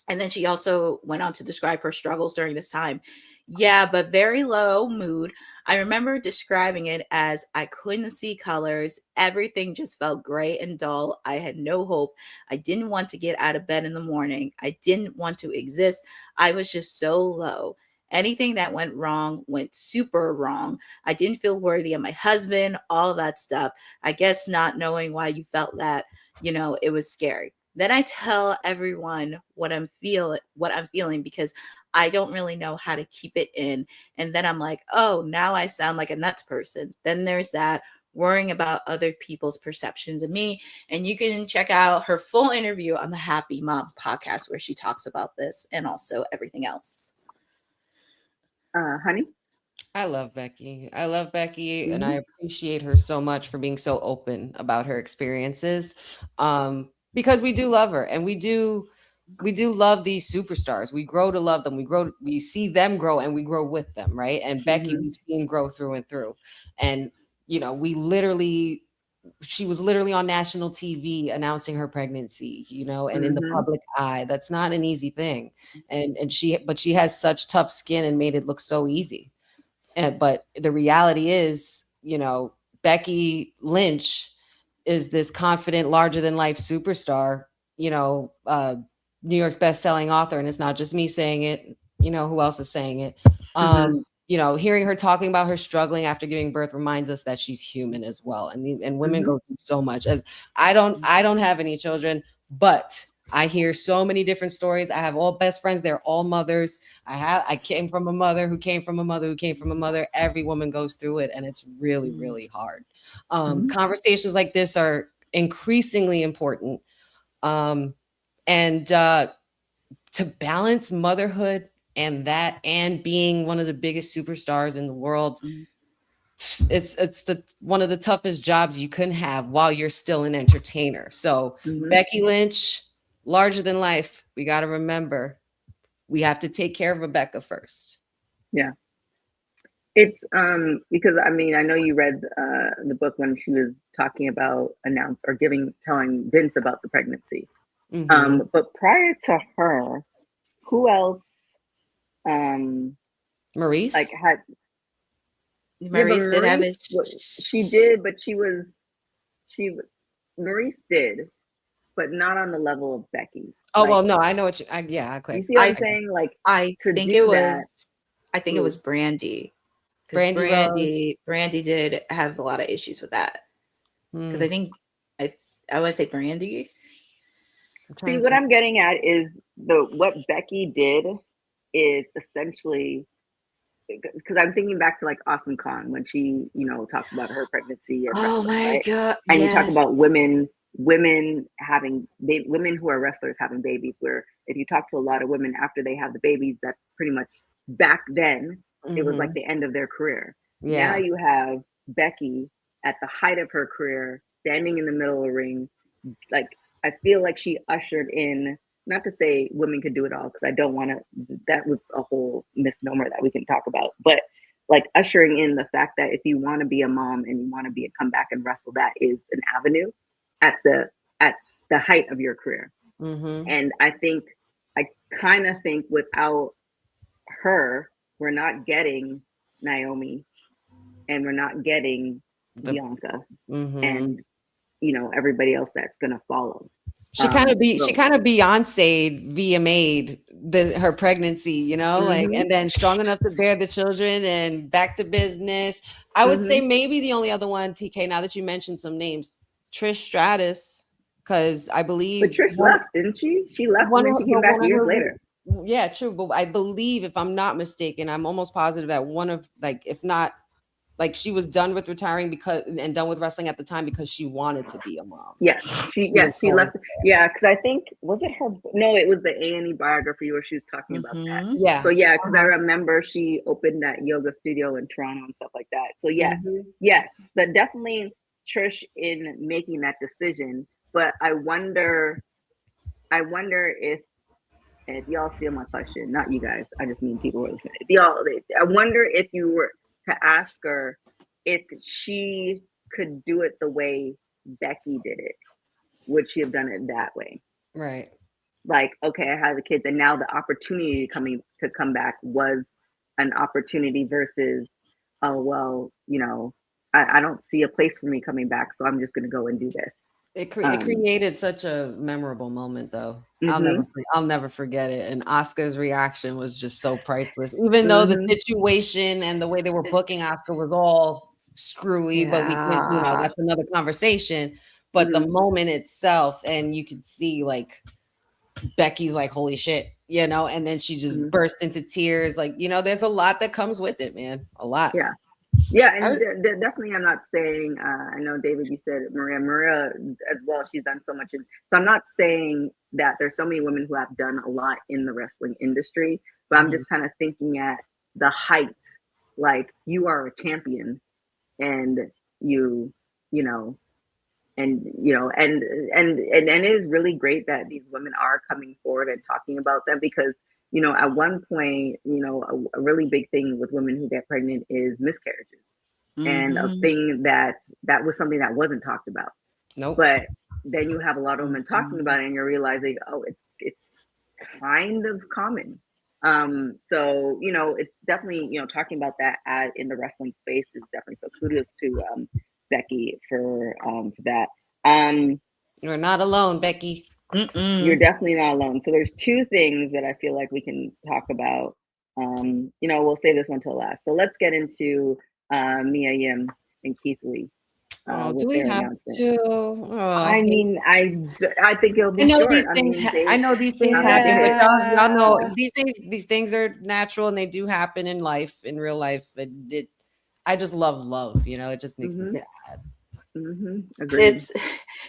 And then she also went on to describe her struggles during this time. Yeah, but very low mood. I remember describing it as I couldn't see colors. Everything just felt gray and dull. I had no hope. I didn't want to get out of bed in the morning. I didn't want to exist. I was just so low. Anything that went wrong went super wrong. I didn't feel worthy of my husband, all of that stuff. I guess not knowing why you felt that, it was scary. Then I tell everyone what I'm feeling because I don't really know how to keep it in. And then I'm like, oh, now I sound like a nuts person. Then there's that worrying about other people's perceptions of me. And you can check out her full interview on the Happy Mom podcast where she talks about this and also everything else. Honey? I love Becky. And Mm-hmm. I appreciate her so much for being so open about her experiences. Because we do love her, and we do love these superstars. We grow to love them. We see them grow, and we grow with them, right? And Becky, we've seen grow through and through. And she was literally on national TV announcing her pregnancy, and in the public eye. That's not an easy thing. And she has such tough skin and made it look so easy. But the reality is, Becky Lynch is this confident, larger than life superstar, New York's best-selling author. And it's not just me saying it, who else is saying it? Hearing her talking about her struggling after giving birth reminds us that she's human as well. And women go through so much. As I don't have any children, but I hear so many different stories. I have all best friends. They're all mothers. I came from a mother who came from a mother who came from a mother. Every woman goes through it, and it's really, really hard. Conversations like this are increasingly important. And to balance motherhood and being one of the biggest superstars in the world, it's one of the toughest jobs you can have while you're still an entertainer. So Becky Lynch, larger than life, we got to remember we have to take care of Rebecca first. Yeah. It's because I know you read the book when she was talking about telling Vince about the pregnancy. But prior to her, who else? Maurice? Maurice did have his. She did, but Maurice did, but not on the level of Becky. Oh, well, no, I know what okay. You see what I'm saying? I think it was Brandy. Because Brandy did have a lot of issues with that. Because I think I want to say Brandy. See, what I'm getting at is what Becky did is essentially, because I'm thinking back to Awesome Khan when she, talked about her pregnancy. Oh my God! And you talk about women who are wrestlers having babies. Where if you talk to a lot of women after they have the babies, that's pretty much back then. It was like the end of their career. Yeah. Now you have Becky at the height of her career, standing in the middle of the ring. I feel like she ushered in, not to say women could do it all, because I don't want to, that was a whole misnomer that we can talk about, but ushering in the fact that if you want to be a mom and you want to come back and wrestle, that is an avenue at the height of your career. And I kind of think without her, we're not getting Naomi, and we're not getting Bianca, Mhm. and everybody else that's gonna follow. She kind of So- Beyonce VMA'd her pregnancy, like, Mhm. and then strong enough to bear the children and back to business. I would say maybe the only other one, TK, now that you mentioned some names, Trish Stratus, because I But believe Trish left, didn't she? She left and then she came back years later. Yeah, true. But I believe, if I'm not mistaken, I'm almost positive that one of, like, if not, like, she was done with retiring and done with wrestling at the time because she wanted to be a mom. Yes, she left. Yeah, because I think, was it her? No, it was the A&E biography where she was talking about that. Yeah. So yeah, because I remember she opened that yoga studio in Toronto and stuff like that. So yes, that definitely Trish in making that decision. But I wonder if y'all feel my question, not you guys, I just mean people who are listening. I wonder if you were to ask her if she could do it the way Becky did it, would she have done it that way? Right. Like, okay, I have the kids, and now the opportunity to come back was an opportunity versus, oh well, I don't see a place for me coming back, so I'm just going to go and do this. It created such a memorable moment, though. I'll never forget it. And Asuka's reaction was just so priceless. Even though the situation and the way they were booking Asuka was all screwy, but we can't, that's another conversation. But the moment itself, and you could see, like, Becky's like, holy shit, and then she just burst into tears. Like, there's a lot that comes with it, man. A lot. Yeah. Yeah, and definitely, I'm not saying, I know, David, you said Maria as well, she's done so much. So I'm not saying that there's so many women who have done a lot in the wrestling industry, but I'm just kind of thinking at the height, like, you are a champion, and and it is really great that these women are coming forward and talking about them, because at one point, a really big thing with women who get pregnant is miscarriages, and a thing that was something that wasn't talked about. Nope. But then you have a lot of women talking about it, and you're realizing, oh, it's kind of common. So it's definitely, talking about that in the wrestling space is definitely, so kudos to Becky for that. You're not alone, Becky. You're definitely not alone. So there's two things that I feel like we can talk about. We'll save this one till last. So let's get into Mia Yim and Keith Lee. Do we have to? I mean, I think it'll be short. These things. I know these things happen, but y'all know these things are natural, and they do happen in life, in real life. And I just love. It just makes me sad.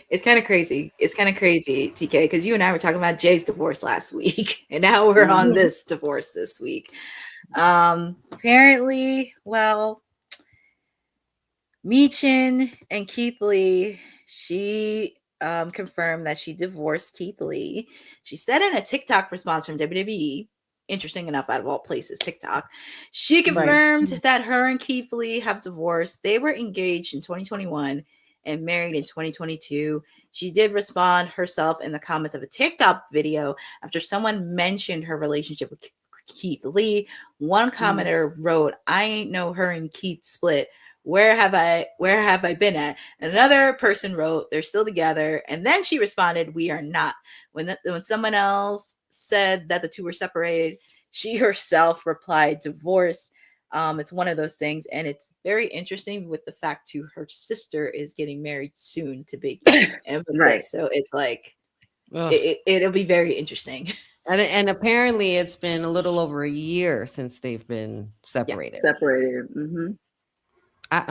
It's kind of crazy. It's kind of crazy, TK, because you and I were talking about Jay's divorce last week, and now we're on this divorce this week. Apparently, well, Michin and Keith Lee, she confirmed that she divorced Keith Lee. She said in a TikTok response from WWE, interesting enough, out of all places, TikTok, she confirmed that her and Keith Lee have divorced. They were engaged in 2021 and married in 2022. She did respond herself in the comments of a TikTok video after someone mentioned her relationship with Keith Lee. One commenter wrote, "I ain't know her and Keith split. Where have I been at?" Another person wrote, "They're still together." And then she responded, "We are not." When someone else said that the two were separated, she herself replied, "Divorce." It's one of those things, and it's very interesting with the fact too, her sister is getting married soon to Big E, and so it's like it'll be very interesting. And apparently, it's been a little over a year since they've been separated. Yeah, separated.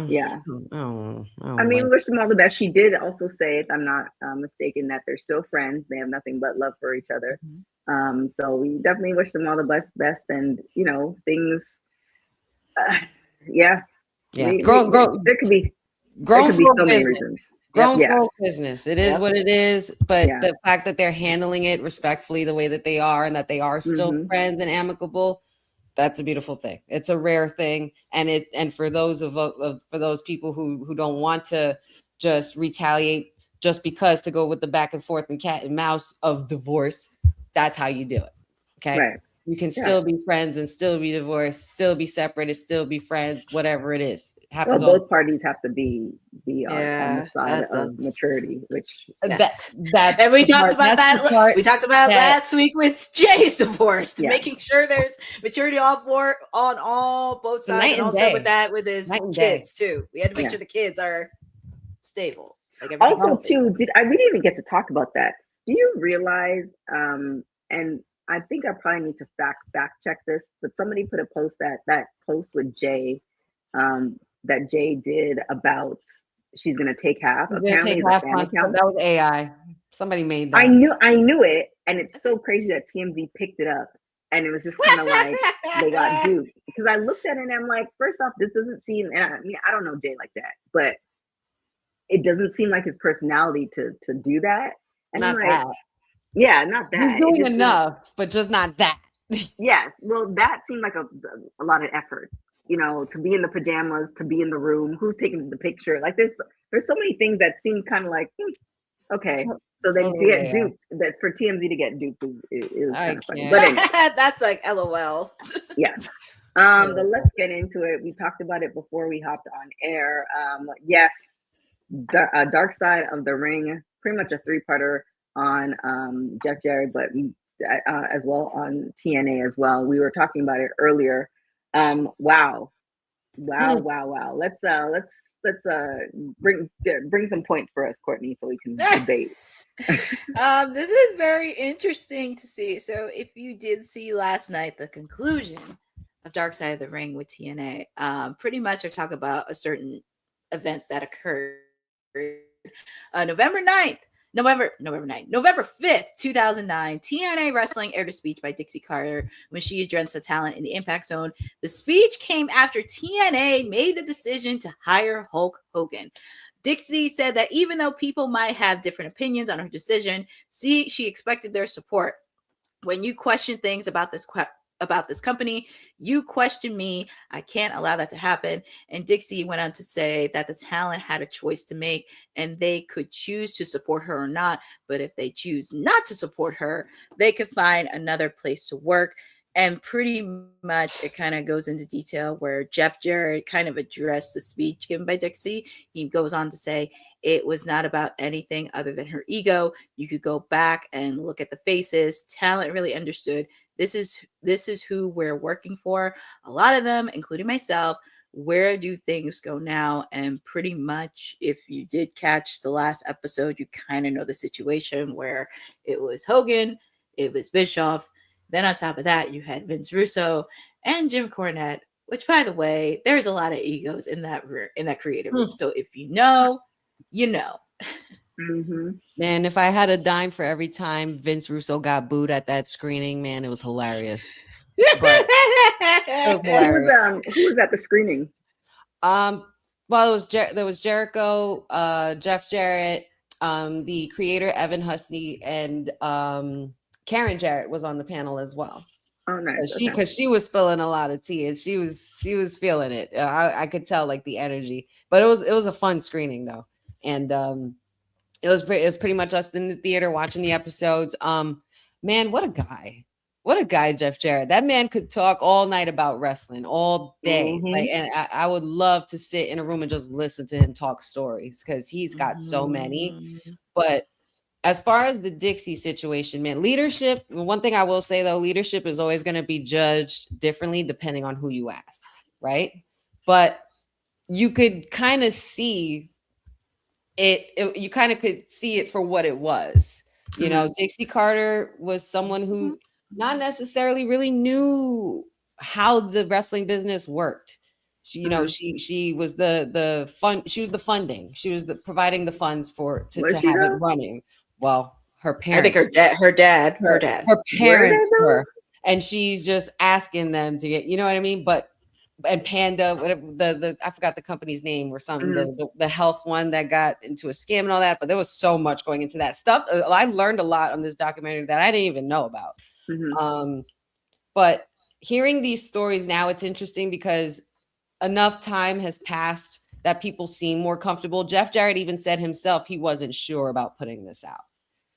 Yeah. I mean, wish them all the best. She did also say, if I'm not mistaken, that they're still friends. They have nothing but love for each other. So we definitely wish them all the best, and things. Yeah. There could be so many reasons. Grown business. It is what it is. But the fact that they're handling it respectfully, the way that they are, and that they are still friends and amicable, that's a beautiful thing. It's a rare thing, and for those for those people who don't want to just retaliate just because, to go with the back and forth and cat and mouse of divorce, that's how you do it. Okay. Right. You can still be friends and still be divorced, still be separated, still be friends, whatever it is. It happens both parties have to be on the side of that's maturity, which that and we talked about that. We talked about last week with Jay's divorce, making sure there's maturity on both sides, and also with his kids too. We had to make sure the kids are stable. Like also, too, we didn't even get to talk about that. Do you realize? And I think I probably need to fact check this, but somebody put a post that post with Jay, that Jay did about she's gonna take half. Apparently, take half that was AI. Somebody made that. I knew it, and it's so crazy that TMZ picked it up, and it was just kind of like they got duped. Because I looked at it and I'm like, first off, this doesn't seem. And I mean, I don't know Jay like that, but it doesn't seem like his personality to do that. And not I'm like, that. Yeah, not that. He's doing enough, but just not that. Yes. Well, that seemed like a lot of effort, to be in the pajamas, to be in the room, who's taking the picture. Like there's so many things that seem kind of like, okay. So they get duped. That for TMZ to get duped is kind of funny. But anyway. That's like LOL. Yes. But let's get into it. We talked about it before we hopped on air. Yes, Dark Side of the Ring, pretty much a 3-parter on Jeff Jarrett, but as well on TNA as well. We were talking about it earlier. Wow. Let's bring some points for us, Courtney, so we can debate. This is very interesting to see. So if you did see last night the conclusion of Dark Side of the Ring with TNA, pretty much I talk about a certain event that occurred November 5th, 2009, TNA Wrestling aired a speech by Dixie Carter when she addressed the talent in the Impact Zone. The speech came after TNA made the decision to hire Hulk Hogan. Dixie said that even though people might have different opinions on her decision, she expected their support. When you question things about this company, you question me. I can't allow that to happen. And Dixie went on to say that the talent had a choice to make and they could choose to support her or not. But if they choose not to support her, they could find another place to work. And pretty much it kind of goes into detail where Jeff Jarrett kind of addressed the speech given by Dixie. He goes on to say it was not about anything other than her ego. You could go back and look at the faces. Talent really understood this is who we're working for. A lot of them, including myself, where do things go now? And pretty much if you did catch the last episode, you kind of know the situation where it was Hogan, it was Bischoff. Then on top of that, you had Vince Russo and Jim Cornette, which, by the way, there's a lot of egos in that creative room. So if you know, you know. Mm-hmm. Man, if I had a dime for every time Vince Russo got booed at that screening, man, it was hilarious. But it was hilarious. Who was at the screening? Well, there was Jericho, Jeff Jarrett, the creator Evan Husney, and Karen Jarrett was on the panel as well. Oh, nice. Because she was spilling a lot of tea and she was feeling it. I could tell like the energy, but it was a fun screening though, and it was pretty much us in the theater watching the episodes. Man, what a guy, Jeff Jarrett. That man could talk all night about wrestling all day. Mm-hmm. Like, and I would love to sit in a room and just listen to him talk stories because he's got so many. But as far as the Dixie situation, man, leadership, one thing I will say though, leadership is always going to be judged differently depending on who you ask, right? But you could kind of see you kind of could see it for what it was. You know, Dixie Carter was someone who not necessarily really knew how the wrestling business worked. She, you know, she was the funding. She was providing the funds to have it running. Well, her parents. I think her dad. Her parents were, and she's just asking them to get. You know what I mean? And Panda, whatever I forgot the company's name or something. The health one that got into a scam and all that. But there was so much going into that stuff. I learned a lot on this documentary that I didn't even know about. But hearing these stories now, it's interesting because enough time has passed that people seem more comfortable. Jeff Jarrett even said himself he wasn't sure about putting this out.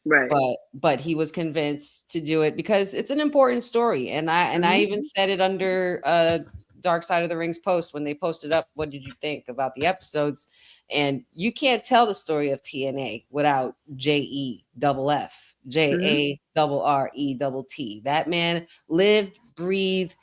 Right. but he was convinced to do it because it's an important story. And I even said it under Dark Side of the Ring's post when they posted up, what did you think about the episodes? And you can't tell the story of TNA without JEFF, JARRETT. That man lived, breathed,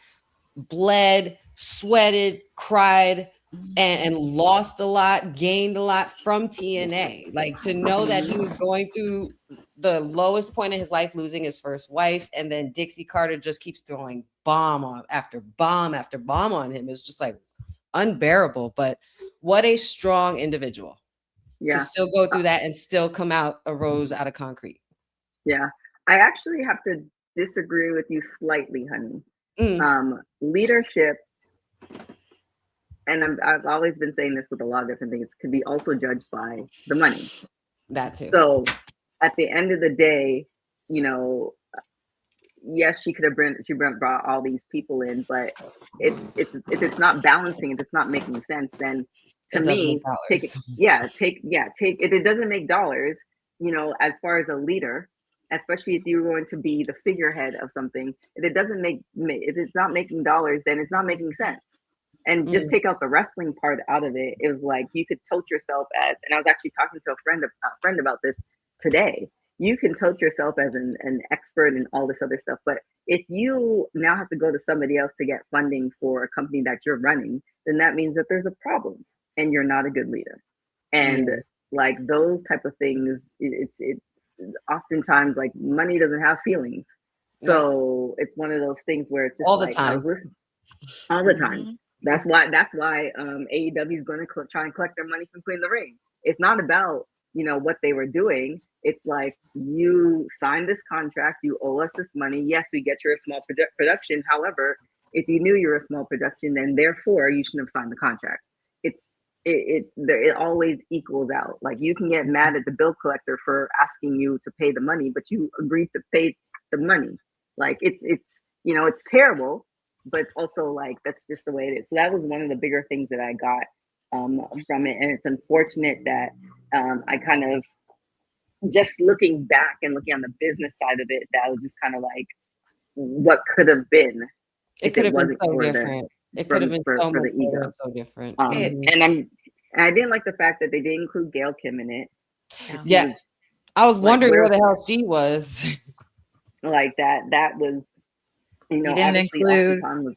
bled, sweated, cried, and lost a lot, gained a lot from TNA. Like, to know that he was going through the lowest point of his life, losing his first wife, and then Dixie Carter just keeps throwing bomb after bomb after bomb on him. It was just like unbearable. But what a strong individual to still go through that and still come out a rose out of concrete. Yeah, I actually have to disagree with you slightly, honey. Leadership, and I've always been saying this with a lot of different things, can be also judged by the money. That too. So at the end of the day, you know, yes, she could have brought all these people in, but if it's not balancing, if it's not making sense, then to me, if it doesn't make dollars, you know, as far as a leader, especially if you're going to be the figurehead of something, if it's not making dollars, then it's not making sense. And just take out the wrestling part out of it. It was like you could tote yourself as, and I was actually talking to a friend about this today. You can tote yourself as an expert in all this other stuff, but if you now have to go to somebody else to get funding for a company that you're running, then that means that there's a problem and you're not a good leader. And like those type of things, it's oftentimes like money doesn't have feelings. So it's one of those things where it's just all the time. All the time. That's why AEW is going to try and collect their money from Queen of the Ring. It's not about, you know, what they were doing. It's like, you signed this contract, you owe us this money. Yes, we get you're a small production. However, if you knew you were a small production, then therefore you shouldn't have signed the contract. It always equals out. Like, you can get mad at the bill collector for asking you to pay the money, but you agreed to pay the money. Like, it's you know, it's terrible, but also like that's just the way it is. So that was one of the bigger things that I got from it, and it's unfortunate that I kind of, just looking back and looking on the business side of it, that was just kind of like what could have been. It could have been so different. It could have been so different. And I didn't like the fact that they didn't include Gail Kim in it. Yeah, I was wondering where the hell she was. Like that was, you know, you didn't include.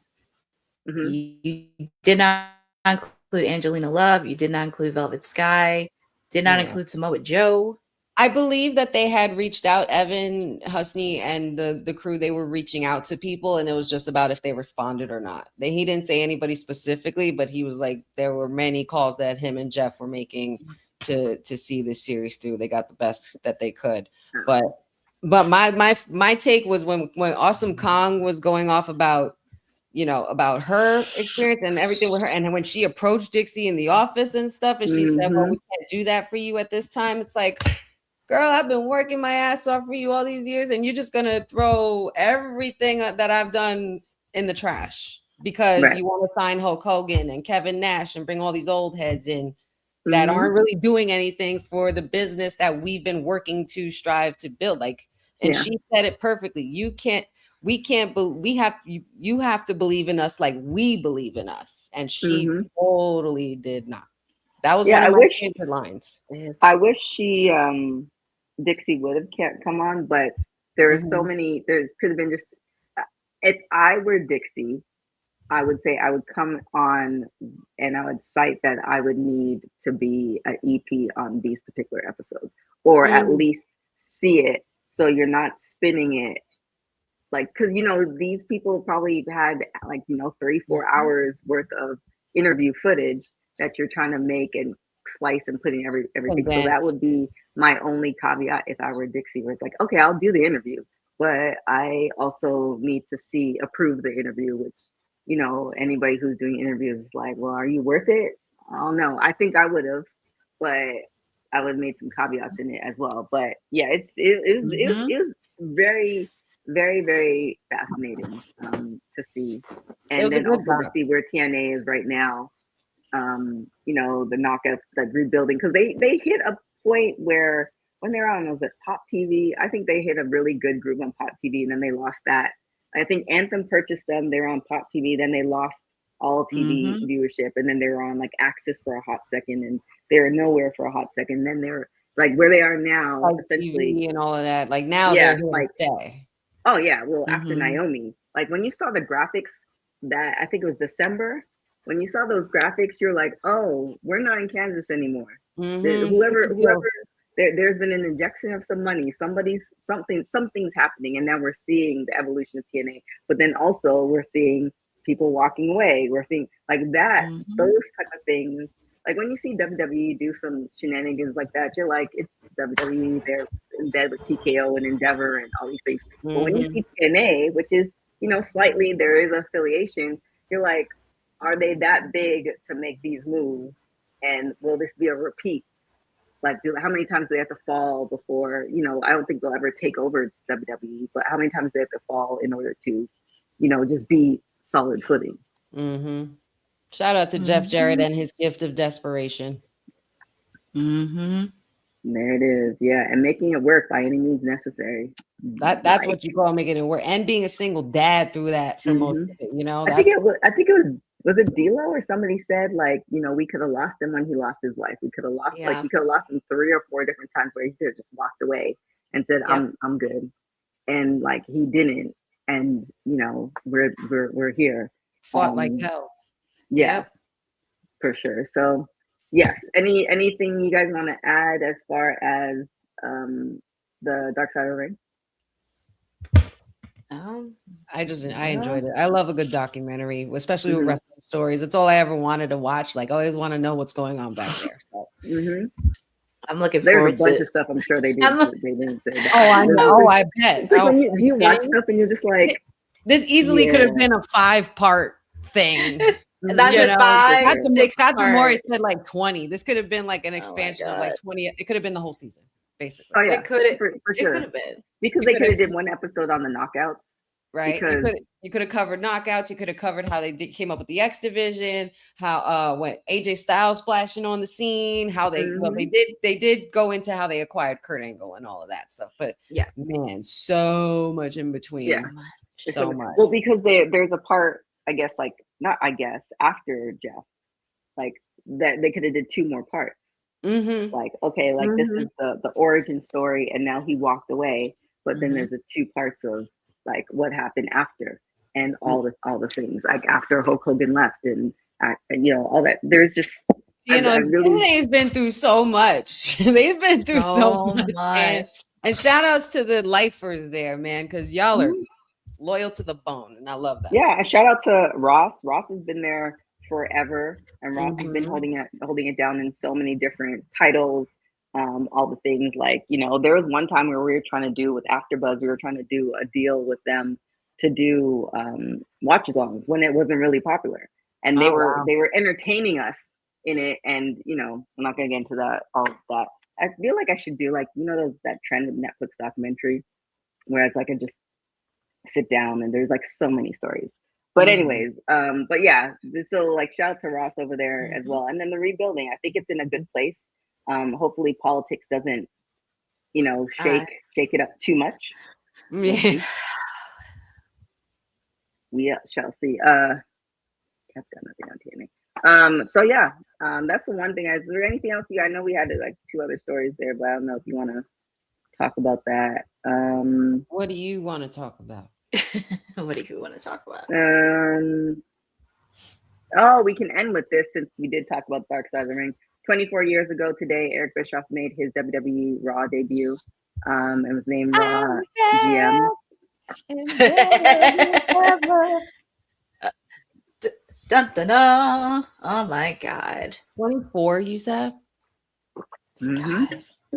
You did not include Angelina Love. You did not include Velvet Sky. Did not include Samoa Joe. I believe that they had reached out, Evan Husney and the crew, they were reaching out to people, and it was just about if they responded or not. He didn't say anybody specifically, but he was like, there were many calls that him and Jeff were making to see this series through. They got the best that they could. But my take was when Awesome Kong was going off about, you know, about her experience and everything with her, and when she approached Dixie in the office and stuff, and she said, well, we can't do that for you at this time. It's like, girl, I've been working my ass off for you all these years, and you're just gonna throw everything that I've done in the trash because you want to sign Hulk Hogan and Kevin Nash and bring all these old heads in that aren't really doing anything for the business that we've been working to strive to build. Like, and she said it perfectly. You have to believe in us like we believe in us, and she totally did not. That was one of my favorite lines. I wish she Dixie would have come on, but there are so many. There could have been just. If I were Dixie, I would say I would come on and I would cite that I would need to be an EP on these particular episodes, or at least see it, so you're not spinning it. Like, because, you know, these people probably had like, you know, 34 hours worth of interview footage that you're trying to make and slice and put in everything. So that would be my only caveat if I were Dixie, where it's like, okay, I'll do the interview, but I also need to approve the interview, which, you know, anybody who's doing interviews is like, well, are you worth it? I don't know. I think I would have, but I would have made some caveats in it as well. But yeah, it was very, very, very fascinating to see. And then also to see where TNA is right now. You know, the knockouts, like rebuilding, because they hit a point where when they were on, was it Pop TV? I think they hit a really good groove on Pop TV, and then they lost that. I think Anthem purchased them. They were on Pop TV, then they lost all TV viewership, and then they were on like Access for a hot second, and they were nowhere for a hot second. And then they were like where they are now, like essentially, TV and all of that. Like now, yeah, they're here like to stay. oh yeah, well after Naomi, like when you saw the graphics that I think it was December, when you saw those graphics, you're like, oh, we're not in Kansas anymore. Whoever, there's been an injection of some money. Something's happening, and now we're seeing the evolution of TNA. But then also we're seeing people walking away. We're seeing like that, those type of things. Like when you see WWE do some shenanigans like that, you're like, it's WWE. They're in bed with TKO and Endeavor and all these things. But when you see TNA, which is, you know, slightly there is affiliation, you're like, are they that big to make these moves? And will this be a repeat? Like, how many times do they have to fall before, you know, I don't think they'll ever take over WWE, but how many times do they have to fall in order to, you know, just be solid footing? Shout out to Jeff Jarrett and his gift of desperation. There it is. Yeah. And making it work by any means necessary. That's what you call making it work. And being a single dad through that for most of it, you know? I think it was it D'Lo or somebody said, like, you know, we could have lost him when he lost his wife. We could have lost, like, we could have lost him 3 or 4 different times where he could have just walked away and said, I'm good. And like, he didn't. And, you know, we're here. Fought like hell. Yeah, for sure. So yes. Anything you guys want to add as far as the Dark Side of the Ring? I enjoyed it. I love a good documentary, especially with wrestling stories. It's all I ever wanted to watch. Like, I always want to know what's going on back there. So. I'm looking forward to. There's a bunch of stuff I'm sure they didn't say that. Oh, I know. I bet. Like do you watch stuff and you're just like, this easily could have been a 5-part thing. That's a 5, 6 Scott Morris said like 20. This could have been like an expansion of like 20. It could have been the whole season, basically. Oh yeah, it could for sure. It could have been because they could have did one episode on the knockouts, right? You could have covered knockouts. You could have covered how they came up with the X division, how when AJ Styles splashing on the scene, how they they did go into how they acquired Kurt Angle and all of that stuff. But yeah, man, so much in between. Yeah, so much. Well, because there's a part, after Jeff, like that they could have did 2 more parts. Like, okay, like this is the origin story, and now he walked away, but then there's 2 parts of like what happened after, and all the things like after Hulk Hogan left, and you know, all that. There's just, you know, TNA's been through so much. They've been through so much. And shout outs to the lifers there, man, because y'all are loyal to the bone, and I love that. Yeah, and shout out to Ross. Ross has been there forever, and Ross has been holding it down in so many different titles, all the things. Like, you know, there was one time where we were trying to do with AfterBuzz, we were trying to do a deal with them to do watch-alongs when it wasn't really popular, and they were entertaining us in it. And you know, I'm not gonna get into all of that. I feel like I should do, like, you know, that trend of Netflix documentary where it's like I just sit down and there's like so many stories. But anyways, but yeah, so like shout out to Ross over there as well. And then the rebuilding, I think it's in a good place. Hopefully politics doesn't, you know, shake it up too much. Yeah. We shall see. Cat's got nothing on TNA. So yeah, that's the one thing. Is there anything else I know we had like 2 other stories there, but I don't know if you want to talk about that. What do you want to talk about? What do you want to talk about? Oh, we can end with this since we did talk about Dark Side of the Ring. 24 years ago today, Eric Bischoff made his WWE Raw debut. It was named Raw GM. Dun, dun, dun. Oh my God. 24, you said?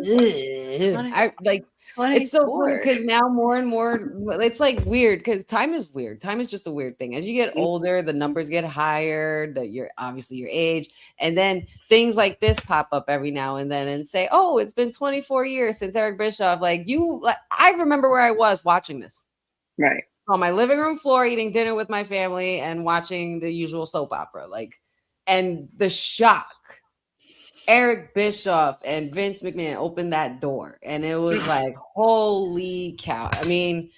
I like 24. It's so weird because now more and more it's like weird because time is weird. Time is just a weird thing. As you get older, the numbers get higher, you're obviously your age, and then things like this pop up every now and then and say, oh, it's been 24 years since Eric Bischoff. I remember where I was watching this. Right. On my living room floor, eating dinner with my family and watching the usual soap opera. And the shock Eric Bischoff and Vince McMahon opened that door, and it was like, holy cow. I mean,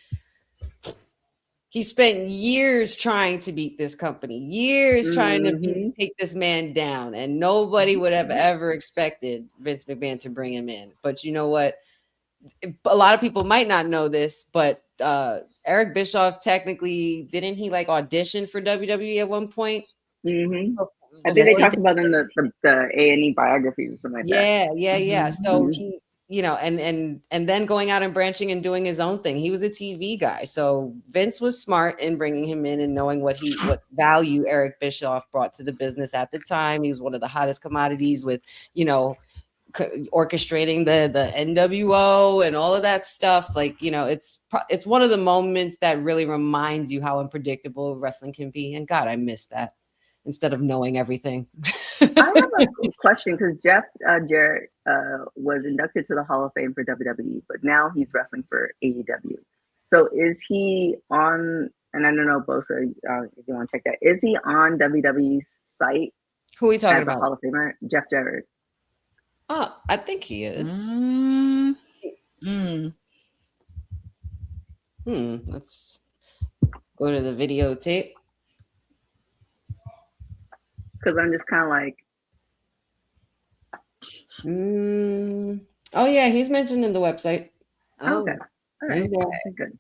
he spent years trying to beat this company, years trying to take this man down, and nobody would have ever expected Vince McMahon to bring him in. But you know what? A lot of people might not know this, but Eric Bischoff technically, didn't he like audition for WWE at one point? I think they talked about in the A&E biographies or something like that. Yeah. So he, you know, and then going out and branching and doing his own thing. He was a TV guy. So Vince was smart in bringing him in and knowing what value Eric Bischoff brought to the business at the time. He was one of the hottest commodities with, you know, orchestrating the NWO and all of that stuff. Like, you know, it's one of the moments that really reminds you how unpredictable wrestling can be. And God, I miss that. Instead of knowing everything. I have a question because Jarrett was inducted to the Hall of Fame for WWE, but now he's wrestling for AEW. So is he on, and I don't know, Bosa, if you want to check that, is he on WWE's site? Who are we talking about? Hall of Famer, Jeff Jarrett. Oh, I think he is. Let's go to the videotape. Because I'm just kind of like, oh yeah, he's mentioned in the website. Okay, all right, good.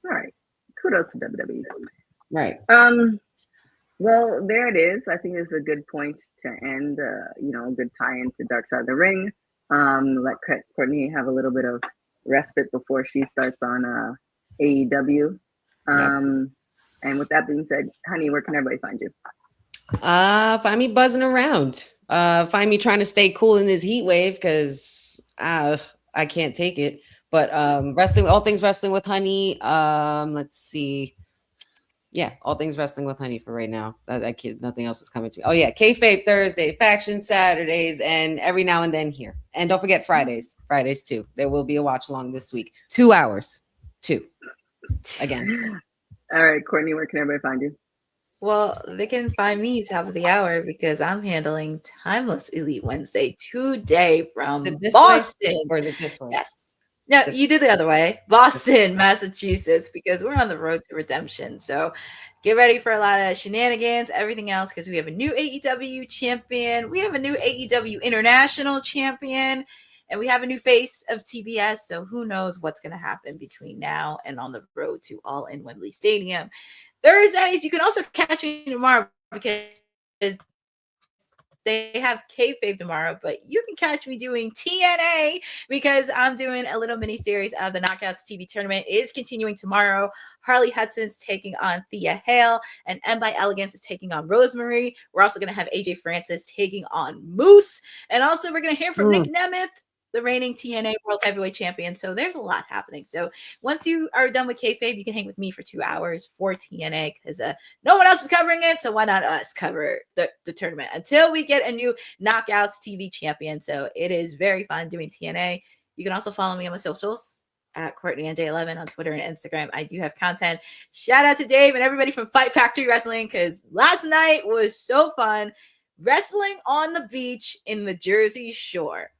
All right, kudos to WWE. Right. Well, there it is. I think it's a good point to end. You know, a good tie into Dark Side of the Ring. Let Courtney have a little bit of respite before she starts on AEW. And with that being said, honey, where can everybody find you? Find me buzzing around. Find me trying to stay cool in this heat wave because I can't take it. But wrestling, all things wrestling with honey. Let's see. Yeah, all things wrestling with honey for right now. Nothing else is coming to me. Oh yeah, Kayfabe Thursday, Faction Saturdays, and every now and then here. And don't forget Fridays too. There will be a watch along this week. 2 hours, 2 again. All right, Courtney, where can everybody find you? Well, they can find me top of the hour because I'm handling Timeless Elite Wednesday today from Boston. Or this way? Yes. No, you did the other way. Boston, Massachusetts, because we're on the road to redemption. So get ready for a lot of shenanigans, everything else, because we have a new AEW champion. We have a new AEW International champion. And we have a new face of TBS. So who knows what's going to happen between now and on the road to All In Wembley Stadium. Thursdays, you can also catch me tomorrow because they have kayfabe tomorrow, but you can catch me doing TNA because I'm doing a little mini series of the Knockouts TV tournament. It is continuing tomorrow. Harley Hudson's taking on Thea Hale, and M by Elegance is taking on Rosemary. We're also going to have AJ Francis taking on Moose, and also we're going to hear from Nick Nemeth, the reigning TNA World Heavyweight Champion. So there's a lot happening. So once you are done with kayfabe, you can hang with me for 2 hours for TNA because no one else is covering it. So why not us cover the tournament until we get a new Knockouts TV champion? So it is very fun doing TNA. You can also follow me on my socials at CourtneyNJ11 on Twitter and Instagram. I do have content. Shout out to Dave and everybody from Fight Factory Wrestling because last night was so fun. Wrestling on the beach in the Jersey Shore.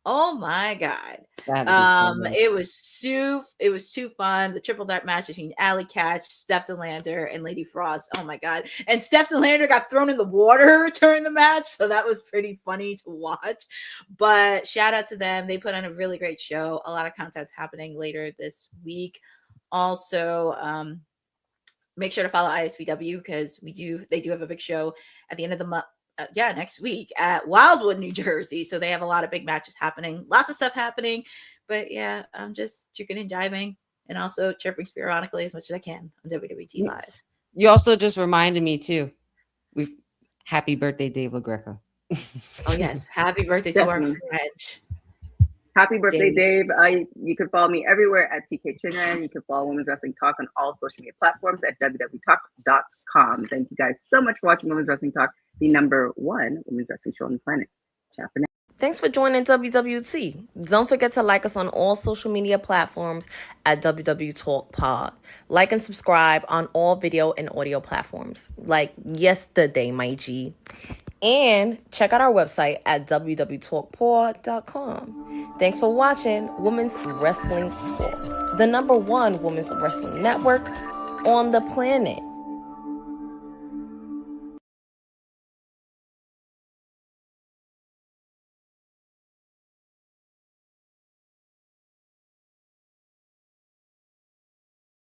Oh my God. It was too fun. The triple threat match between Allie Katch, Steph DeLander, and Lady Frost. Oh my God. And Steph DeLander got thrown in the water during the match. So that was pretty funny to watch. But shout out to them. They put on a really great show. A lot of content's happening later this week. Also, make sure to follow ISPW because they do have a big show at the end of the month. Next week at Wildwood, New Jersey. So they have a lot of big matches happening, lots of stuff happening. But yeah, I'm just chicken and jiving and also chirping spironically as much as I can on WWT Live. You also just reminded me too. Happy birthday, Dave LaGreca. Oh yes, happy birthday to our friend. Happy birthday, Dave. You can follow me everywhere at TK Trinidad. You can follow Women's Wrestling Talk on all social media platforms at www.talk.com. Thank you guys so much for watching Women's Wrestling Talk, the #1 women's wrestling show on the planet. Ciao for now. Thanks for joining WWT. Don't forget to like us on all social media platforms at WW Talk Pod. Like and subscribe on all video and audio platforms. Like yesterday, my G. And check out our website at www.talkpaw.com. Thanks for watching Women's Wrestling Talk, the #1 women's wrestling network on the planet.